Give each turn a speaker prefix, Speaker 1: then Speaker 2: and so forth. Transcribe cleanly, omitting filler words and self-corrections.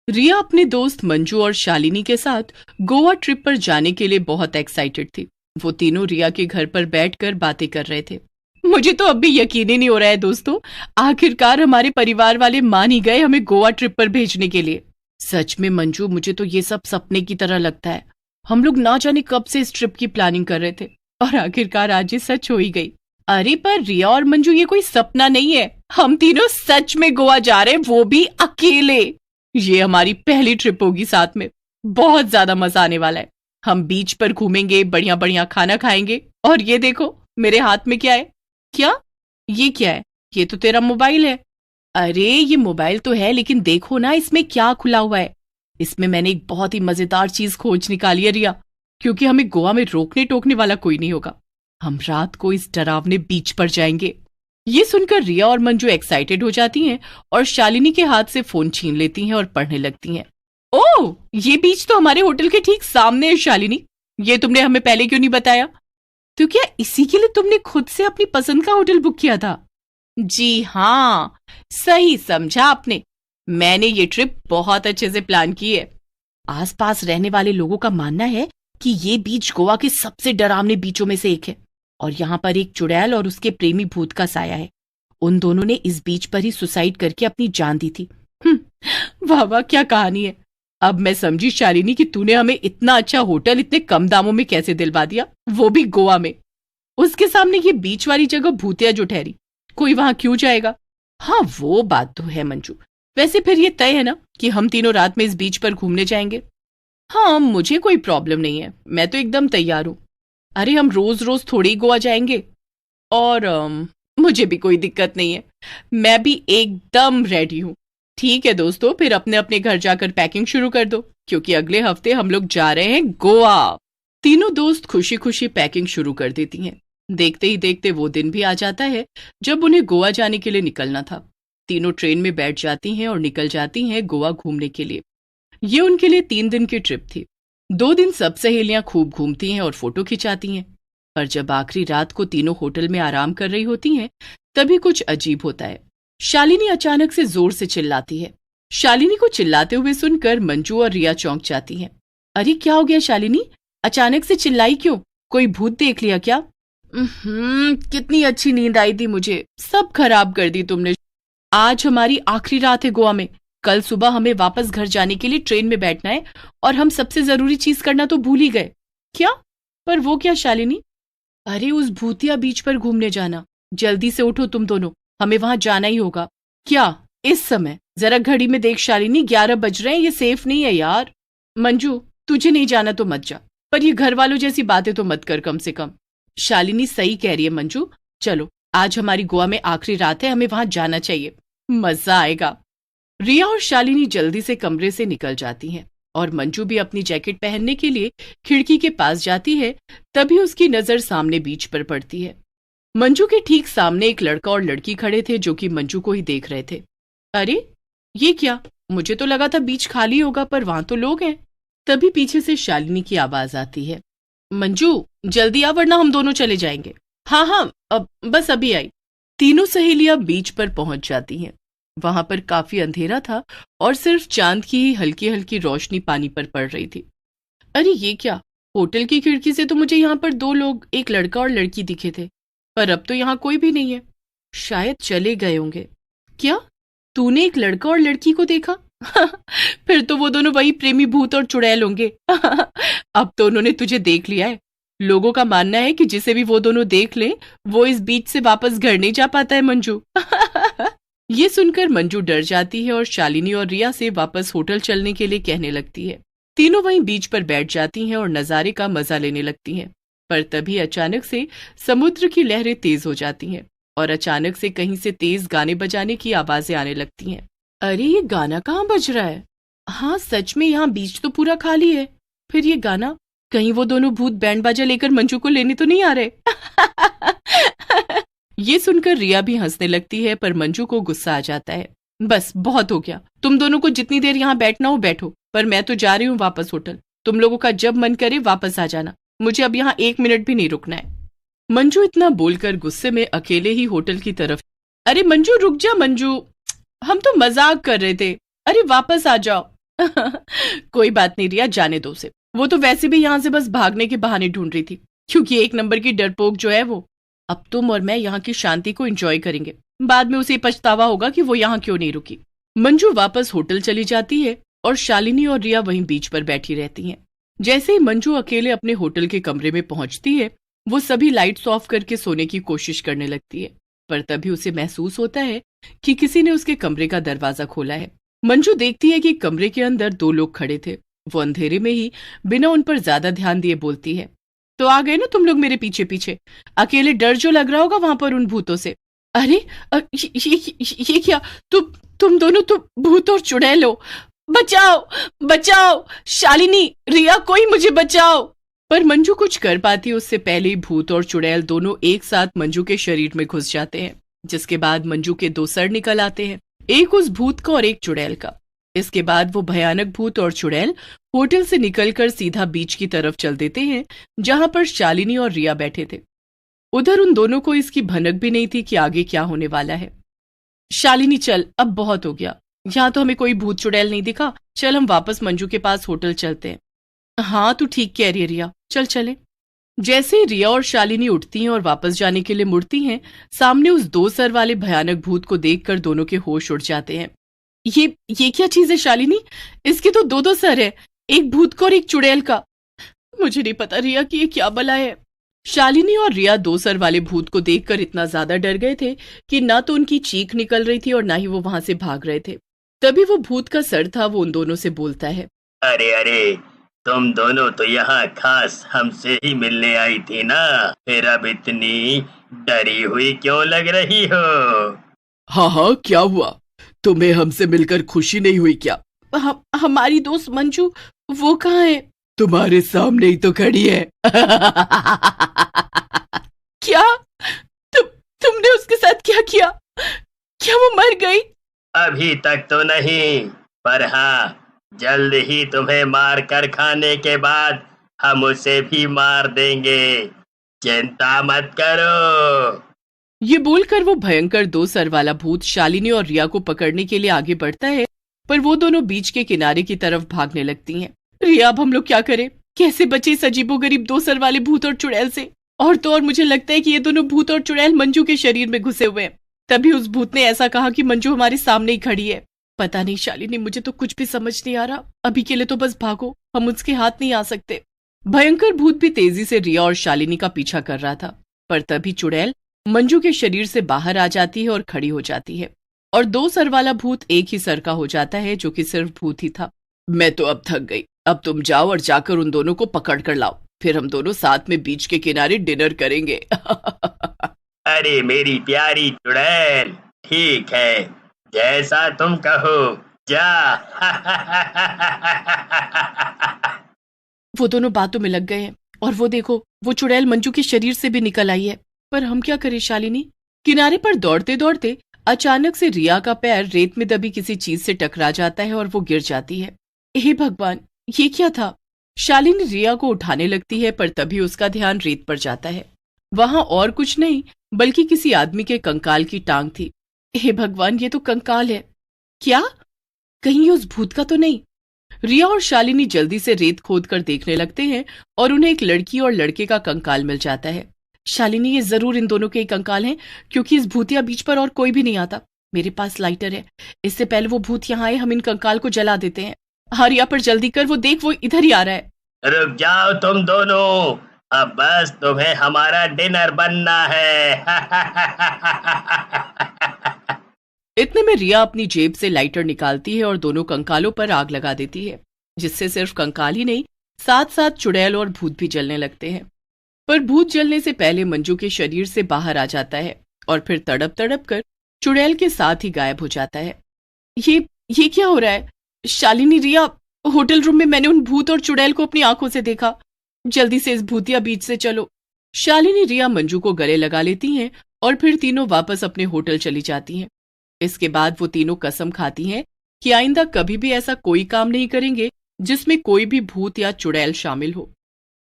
Speaker 1: रिया अपने दोस्त मंजू और शालिनी के साथ गोवा ट्रिप पर जाने के लिए बहुत एक्साइटेड थी। वो तीनों रिया के घर पर बैठकर बातें कर रहे थे। मुझे तो अब भी यकीन ही नहीं हो रहा है दोस्तों, आखिरकार हमारे परिवार वाले मान ही गए हमें गोवा ट्रिप पर भेजने के लिए। सच में मंजू, मुझे तो ये सब सपने की तरह लगता है। हम लोग ना जाने कब से इस ट्रिप की प्लानिंग कर रहे थे और आखिरकार आज ये सच हो ही गई। अरे पर रिया और मंजू, ये कोई सपना नहीं है, हम तीनों सच में गोवा जा रहे हैं, वो भी अकेले। ये हमारी पहली ट्रिप होगी साथ में, बहुत ज्यादा मजा आने वाला है। हम बीच पर घूमेंगे, बढ़िया बढ़िया खाना खाएंगे। और ये देखो मेरे हाथ में क्या है। क्या? ये क्या है? ये तो तेरा मोबाइल है। अरे ये मोबाइल तो है, लेकिन देखो ना इसमें क्या खुला हुआ है। इसमें मैंने एक बहुत ही मजेदार चीज खोज निकाली है रिया, क्योंकि हमें गोवा में रोकने टोकने वाला कोई नहीं होगा। हम रात को इस डरावने बीच पर जाएंगे। ये सुनकर रिया और मंजू एक्साइटेड हो जाती हैं और शालिनी के हाथ से फोन छीन लेती हैं और पढ़ने लगती हैं। ओह, ये बीच तो हमारे होटल के ठीक सामने है शालिनी। ये तुमने हमें पहले क्यों नहीं बताया? तो क्या इसी के लिए तुमने खुद से अपनी पसंद का होटल बुक किया था? जी हाँ, सही समझा आपने। मैंने ये ट्रिप बहुत अच्छे से प्लान की है। आसपास रहने वाले लोगों का मानना है कि ये बीच गोवा के सबसे डरावने बीचों में से एक है और यहाँ पर एक चुड़ैल और उसके प्रेमी भूत का साया है। उन दोनों ने इस बीच पर ही सुसाइड करके अपनी जान दी थी। वाह वाह, क्या कहानी है। अब मैं समझी शालिनी कि तूने हमें इतना अच्छा होटल इतने कम दामों में कैसे दिलवा दिया, वो भी गोवा में। उसके सामने ये बीच वाली जगह भूतिया जो ठहरी, कोई वहां क्यों जाएगा? हाँ वो बात तो है मंजू। वैसे फिर ये तय है ना कि हम तीनों रात में इस बीच पर घूमने जाएंगे? हाँ, मुझे कोई प्रॉब्लम नहीं है, मैं तो एकदम तैयार हूँ। अरे हम रोज रोज थोड़ी ही गोवा जाएंगे। और मुझे भी कोई दिक्कत नहीं है, मैं भी एकदम रेडी हूँ। ठीक है दोस्तों, फिर अपने अपने घर जाकर पैकिंग शुरू कर दो, क्योंकि अगले हफ्ते हम लोग जा रहे हैं गोवा। तीनों दोस्त खुशी खुशी पैकिंग शुरू कर देती हैं। देखते ही देखते वो दिन भी आ जाता है जब उन्हें गोवा जाने के लिए निकलना था। तीनों ट्रेन में बैठ जाती हैं और निकल जाती हैं गोवा घूमने के लिए। ये उनके लिए 3 दिन की ट्रिप थी। 2 दिन सब सहेलियां खूब घूमती हैं और फोटो खिंचाती हैं, पर जब आखिरी रात को तीनों होटल में आराम कर रही होती हैं, तभी कुछ अजीब होता है। शालिनी अचानक से जोर से चिल्लाती है। शालिनी को चिल्लाते हुए सुनकर मंजू और रिया चौंक जाती हैं। अरे क्या हो गया शालिनी, अचानक से चिल्लाई क्यों? कोई भूत देख लिया क्या? कितनी अच्छी नींद आई थी मुझे, सब खराब कर दी तुमने। आज हमारी आखिरी रात है गोवा में। कल सुबह हमें वापस घर जाने के लिए ट्रेन में बैठना है और हम सबसे जरूरी चीज करना तो भूल ही गए। क्या? पर वो क्या शालिनी? अरे उस भूतिया बीच पर घूमने जाना। जल्दी से उठो तुम दोनों, हमें वहां जाना ही होगा। क्या इस समय? जरा घड़ी में देख शालिनी, 11 बज रहे हैं, ये सेफ नहीं है यार। मंजू तुझे नहीं जाना तो मत जा, पर ये घर वालों जैसी बातें तो मत कर कम से कम। शालिनी सही कह रही है मंजू, चलो आज हमारी गोवा में आखिरी रात है, हमें वहां जाना चाहिए, मजा आएगा। रिया और शालिनी जल्दी से कमरे से निकल जाती हैं और मंजू भी अपनी जैकेट पहनने के लिए खिड़की के पास जाती है। तभी उसकी नजर सामने बीच पर पड़ती है। मंजू के ठीक सामने एक लड़का और लड़की खड़े थे जो कि मंजू को ही देख रहे थे। अरे ये क्या? मुझे तो लगा था बीच खाली होगा, पर वहां तो लोग हैं। तभी पीछे से शालिनी की आवाज आती है। मंजू जल्दी आ, वरना हम दोनों चले जाएंगे। हाँ हाँ, अब बस अभी आई। तीनों सहेलियां बीच पर पहुंच जाती हैं। वहां पर काफी अंधेरा था और सिर्फ चांद की ही हल्की हल्की रोशनी पानी पर पड़ रही थी। अरे ये क्या? होटल की खिड़की से तो मुझे यहाँ पर 2 लोग, एक लड़का और लड़की दिखे थे, पर अब तो यहाँ कोई भी नहीं है। शायद चले गए होंगे। क्या तूने एक लड़का और लड़की को देखा? फिर तो वो दोनों वही प्रेमी भूत और चुड़ैल होंगे। अब तो उन्होंने तुझे देख लिया है। लोगों का मानना है कि जिसे भी वो दोनों देख ले, वो इस बीच से वापस घर नहीं जा पाता है मंजू। ये सुनकर मंजू डर जाती है और शालिनी और रिया से वापस होटल चलने के लिए कहने लगती है। तीनों वहीं बीच पर बैठ जाती हैं और नजारे का मजा लेने लगती हैं। पर तभी अचानक से समुद्र की लहरें तेज हो जाती हैं और अचानक से कहीं से तेज गाने बजाने की आवाजें आने लगती हैं। अरे ये गाना कहाँ बज रहा है? हाँ सच में, यहाँ बीच तो पूरा खाली है, फिर ये गाना, कहीं वो दोनों भूत बैंड बाजा लेकर मंजू को लेने तो नहीं आ रहे? ये सुनकर रिया भी हंसने लगती है, पर मंजू को गुस्सा आ जाता है। बस बहुत हो गया, तुम दोनों को जितनी देर यहाँ बैठना हो बैठो, पर मैं तो जा रही हूँ वापस होटल। तुम लोगों का जब मन करे वापस आ जाना, मुझे अब यहाँ 1 मिनट भी नहीं रुकना है। मंजू इतना बोलकर गुस्से में अकेले ही होटल की तरफ। अरे मंजू रुक जा मंजू, हम तो मजाक कर रहे थे, अरे वापस आ जाओ। कोई बात नहीं रिया, जाने दो उसे। वो तो वैसे भी यहाँ से बस भागने के बहाने ढूंढ रही थी, क्योंकि एक नंबर की डरपोक जो है वो। अब तुम और मैं यहाँ की शांति को एंजॉय करेंगे, बाद में उसे पछतावा होगा कि वो यहाँ क्यों नहीं रुकी। मंजू वापस होटल चली जाती है और शालिनी और रिया वहीं बीच पर बैठी रहती हैं। जैसे ही मंजू अकेले अपने होटल के कमरे में पहुंचती है, वो सभी लाइट्स ऑफ करके सोने की कोशिश करने लगती है, पर तभी उसे महसूस होता है कि किसी ने उसके कमरे का दरवाजा खोला है। मंजू देखती है कि कमरे के अंदर 2 लोग खड़े थे। वो अंधेरे में ही बिना उन पर ज्यादा ध्यान दिए बोलती है, तो आ गए ना तुम लोग मेरे पीछे पीछे? अकेले डर जो लग रहा होगा वहां पर उन भूतों से। अरे ये क्या? तुम दोनों तो भूत और चुड़ैल हो। बचाओ बचाओ, शालिनी, रिया, कोई मुझे बचाओ। पर मंजू कुछ कर पाती उससे पहले ही भूत और चुड़ैल दोनों एक साथ मंजू के शरीर में घुस जाते हैं, जिसके बाद मंजू के 2 सर निकल आते हैं, एक उस भूत का और एक चुड़ैल का। इसके बाद वो भयानक भूत और चुड़ैल होटल से निकलकर सीधा बीच की तरफ चल देते हैं, जहां पर शालिनी और रिया बैठे थे। उधर उन दोनों को इसकी भनक भी नहीं थी कि आगे क्या होने वाला है। शालिनी चल, अब बहुत हो गया, यहाँ तो हमें कोई भूत चुड़ैल नहीं दिखा, चल हम वापस मंजू के पास होटल चलते हैं। हाँ तू ठीक कह रही है रिया, चल चले। जैसे ही रिया और शालिनी उठती हैं और वापस जाने के लिए मुड़ती हैं, सामने उस 2 सर वाले भयानक भूत को देखकर दोनों के होश उड़ जाते हैं। ये क्या चीज है शालिनी? इसके तो 2 सर है, एक भूत का और एक चुड़ैल का। मुझे नहीं पता रिया कि ये क्या बला है। शालिनी और रिया 2 सर वाले भूत को देखकर इतना ज्यादा डर गए थे कि ना तो उनकी चीख निकल रही थी और ना ही वो वहां से भाग रहे थे। तभी वो भूत का सर था, वो उन दोनों से बोलता है,
Speaker 2: अरे अरे, तुम दोनों तो यहाँ खास हमसे ही मिलने आई थी ना, फिर अब इतनी डरी हुई क्यों लग रही हो?
Speaker 3: हाँ हाँ, क्या हुआ? तुम्हें हमसे मिलकर खुशी नहीं हुई क्या?
Speaker 1: हमारी दोस्त मंजू, वो कहाँ है?
Speaker 3: तुम्हारे सामने ही तो खड़ी है।
Speaker 1: क्या? तुमने उसके साथ क्या किया? क्या वो मर गई?
Speaker 2: अभी तक तो नहीं, पर हाँ, जल्द ही तुम्हें मार कर खाने के बाद हम उसे भी मार देंगे, चिंता मत करो।
Speaker 1: ये बोलकर वो भयंकर 2 सर वाला भूत शालिनी और रिया को पकड़ने के लिए आगे बढ़ता है, पर वो दोनों बीच के किनारे की तरफ भागने लगती हैं। रिया, अब हम लोग क्या करें? कैसे बचे इस अजीबोगरीब 2 सर वाले भूत और चुड़ैल से? और तो और मुझे लगता है कि ये दोनों भूत और चुड़ैल मंजू के शरीर में घुसे हुए हैं। तभी उस भूत ने ऐसा कहा कि मंजू हमारे सामने ही खड़ी है। पता नहीं शालिनी, मुझे तो कुछ भी समझ नहीं आ रहा। अभी के लिए तो बस भागो, हम उसके हाथ नहीं आ सकते। भयंकर भूत भी तेजी से रिया और शालिनी का पीछा कर रहा था, पर तभी चुड़ैल मंजू के शरीर से बाहर आ जाती है और खड़ी हो जाती है, और 2 सर वाला भूत एक ही सर का हो जाता है, जो कि सिर्फ भूत ही था।
Speaker 3: मैं तो अब थक गई, अब तुम जाओ और जाकर उन दोनों को पकड़ कर लाओ, फिर हम दोनों साथ में बीच के किनारे डिनर करेंगे।
Speaker 2: अरे मेरी प्यारी चुड़ैल, ठीक है, जैसा तुम कहो, जा।
Speaker 1: वो दोनों बातों में लग गए हैं, और वो देखो, वो चुड़ैल मंजू के शरीर से भी निकल आई है। पर हम क्या करें शालिनी? किनारे पर दौड़ते दौड़ते अचानक से रिया का पैर रेत में दबी किसी चीज से टकरा जाता है और वो गिर जाती है। हे भगवान, ये क्या था? शालिनी रिया को उठाने लगती है, पर तभी उसका ध्यान रेत पर जाता है। वहां और कुछ नहीं बल्कि किसी आदमी के कंकाल की टांग थी। हे भगवान, ये तो कंकाल है। क्या? कहीं ये उस भूत का तो नहीं? रिया और शालिनी जल्दी से रेत खोद कर देखने लगते हैं और उन्हें एक लड़की और लड़के का कंकाल मिल जाता है। शालिनी, ये जरूर इन दोनों के ही कंकाल हैं, क्योंकि इस भूतिया बीच पर और कोई भी नहीं आता। मेरे पास लाइटर है, इससे पहले वो भूत यहाँ आए हम इन कंकाल को जला देते हैं। हाँ रिया, पर जल्दी कर, वो देख, वो इधर ही आ रहा है।
Speaker 2: रुक जाओ तुम दोनों, अब बस तुम्हें हमारा डिनर बनना है।
Speaker 1: इतने में रिया अपनी जेब से लाइटर निकालती है और दोनों कंकालों पर आग लगा देती है, जिससे सिर्फ कंकाल ही नहीं, साथ साथ चुड़ैल और भूत भी जलने लगते हैं। पर भूत जलने से पहले मंजू के शरीर से बाहर आ जाता है और फिर तड़प तड़प कर चुड़ैल के साथ ही गायब हो जाता है। ये क्या हो रहा है? शालिनी, रिया, होटल रूम में मैंने उन भूत और चुड़ैल को अपनी आंखों से देखा। जल्दी से इस भूतिया बीच से चलो। शालिनी रिया मंजू को गले लगा लेती हैं और फिर तीनों वापस अपने होटल चली जाती हैं। इसके बाद वो तीनों कसम खाती हैं कि आइंदा कभी भी ऐसा कोई काम नहीं करेंगे जिसमें कोई भी भूत या चुड़ैल शामिल हो।